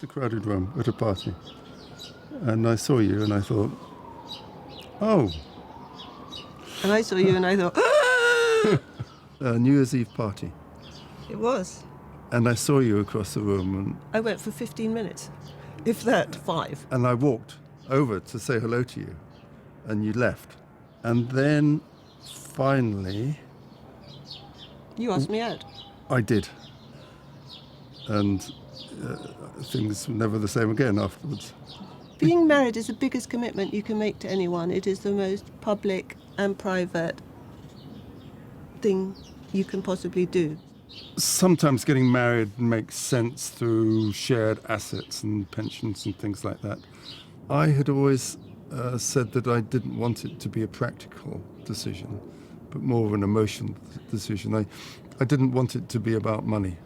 A crowded room at a party, and I saw you and I thought, oh. And I saw you and I thought, ah! A New Year's Eve party. It was. And I saw you across the room, and I went for 15 minutes, if that, 5. and I walked over to say hello to you, and you left. And then finally You asked me out. I did. And things were never the same again afterwards. Being married is the biggest commitment you can make to anyone. It is the most public and private thing you can possibly do. Sometimes getting married makes sense through shared assets and pensions and things like that. I had always said that I didn't want it to be a practical decision, but more of an emotional decision. I didn't want it to be about money.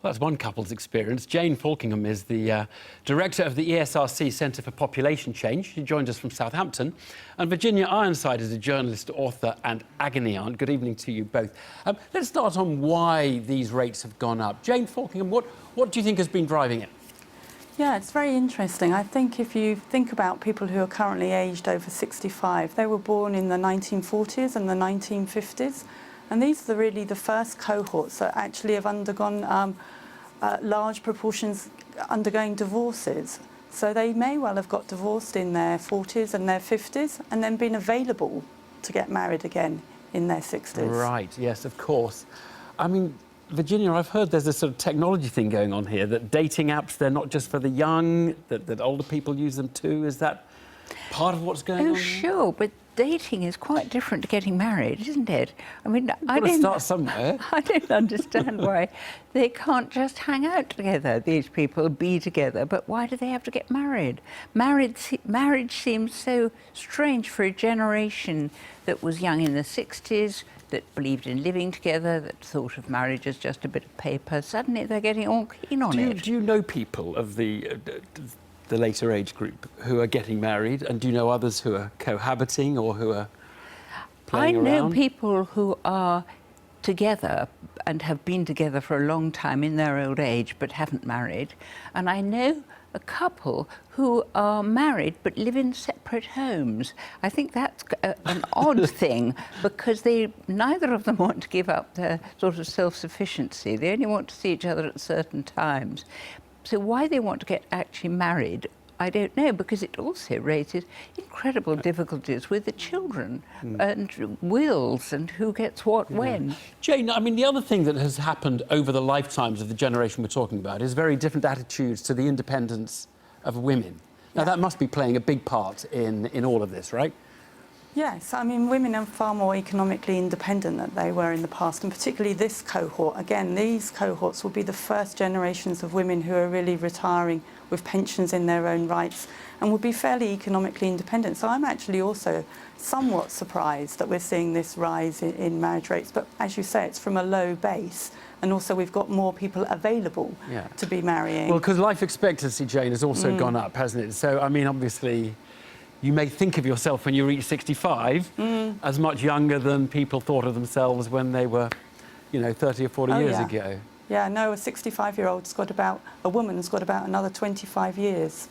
Well, that's one couple's experience. Jane Falkingham is the director of the ESRC Centre for Population Change. She joined us from Southampton. And Virginia Ironside is a journalist, author and agony aunt. Good evening to you both. Let's start on why these rates have gone up. Jane Falkingham, what do you think has been driving it? Yeah, it's very interesting. I think if you think about people who are currently aged over 65, they were born in the 1940s and the 1950s. And these are really the first cohorts that actually have undergone large proportions undergoing divorces. So they may well have got divorced in their 40s and their 50s and then been available to get married again in their 60s. Right, yes, of course. I mean, Virginia, I've heard there's this sort of technology thing going on here, that dating apps, they're not just for the young, that older people use them too. Is that part of what's going on? Oh, sure, but dating is quite different to getting married, isn't it? I mean, I You've got to start somewhere. I don't understand why they can't just hang out together, these people, be together, but why do they have to get married? Marriage seems so strange for a generation that was young in the 60s, that believed in living together, that thought of marriage as just a bit of paper. Suddenly they're getting all keen on it. Do you know people of the later age group who are getting married, and do you know others who are cohabiting or who are playing around? I know people who are together and have been together for a long time in their old age but haven't married, and I know a couple who are married but live in separate homes. I think that's an odd thing, because neither of them want to give up their sort of self-sufficiency. They only want to see each other at certain times. So why they want to get actually married, I don't know, because it also raises incredible difficulties with the children and wills and who gets what when. Jane, I mean, the other thing that has happened over the lifetimes of the generation we're talking about is very different attitudes to the independence of women. Now, that must be playing a big part in all of this, right? Yes, I mean, women are far more economically independent than they were in the past, and particularly this cohort. Again, these cohorts will be the first generations of women who are really retiring with pensions in their own rights and will be fairly economically independent. So I'm actually also somewhat surprised that we're seeing this rise in marriage rates. But as you say, it's from a low base, and also we've got more people available to be marrying. Well, because life expectancy, Jane, has also gone up, hasn't it? So, I mean, obviously, you may think of yourself when you reach 65 as much younger than people thought of themselves when they were, 30 or 40 years ago. Yeah, no, a 65-year-old's got a woman's got about another 25 years.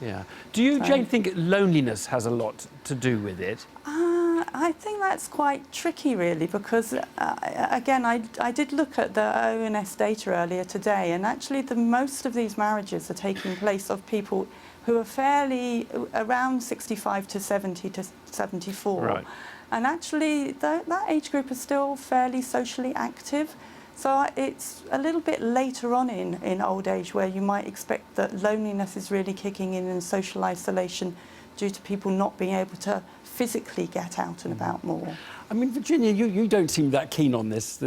Yeah. Do you, Jane, think loneliness has a lot to do with it? I think that's quite tricky, really, because, again, I did look at the ONS data earlier today, and actually most of these marriages are taking place of people who are fairly around 65 to 70 to 74. Right. And actually, that age group is still fairly socially active. So it's a little bit later on in old age where you might expect that loneliness is really kicking in and social isolation due to people not being able to physically get out and about more. I mean, Virginia, you don't seem that keen on this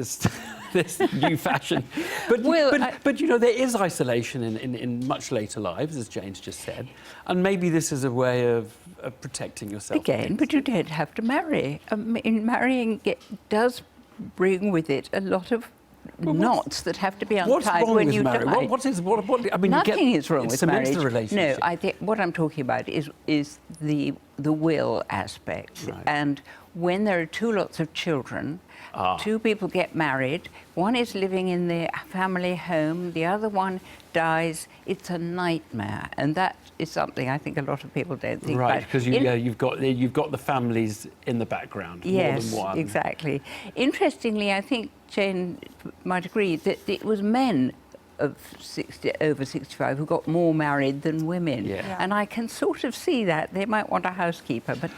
new fashion. But there is isolation in much later lives, as Jane's just said. And maybe this is a way of protecting yourself. Again, but you don't have to marry. Marrying does bring with it a lot of knots that have to be untied when you die. I mean, nothing is wrong with marriage. Relationship. No, I think what I'm talking about is the the will aspect. Right. And when there are two lots of children, two people get married, one is living in their family home, the other one dies, it's a nightmare. And that is something I think a lot of people don't think Right, about. because you've got the families in the background, Yes, more than one. exactly. Interestingly, I think Jane might agree that it was men of over 65 who got more married than women. Yeah. Yeah. And I can sort of see that. They might want a housekeeper, but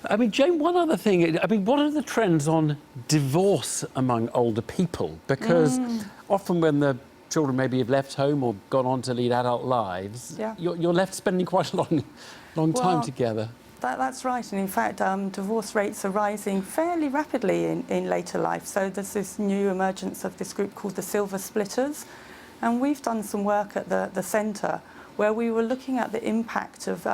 I mean, Jane, one other thing, I mean, what are the trends on divorce among older people? Because often when the children maybe have left home or gone on to lead adult lives, Yeah. you're left spending quite a long time together. That's right, and in fact, divorce rates are rising fairly rapidly in later life. So there's this new emergence of this group called the Silver Splitters, and we've done some work at the centre where we were looking at the impact of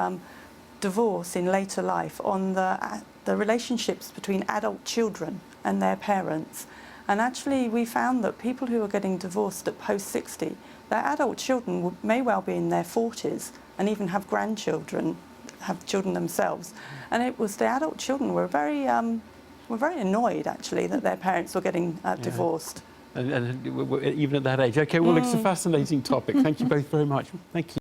divorce in later life on the relationships between adult children and their parents. And actually, we found that people who are getting divorced at post-60, their adult children may well be in their 40s and even have grandchildren, have children themselves. And it was the adult children were very annoyed, actually, that their parents were getting divorced. And even at that age. OK, well, it's a fascinating topic. Thank you both very much. Thank you.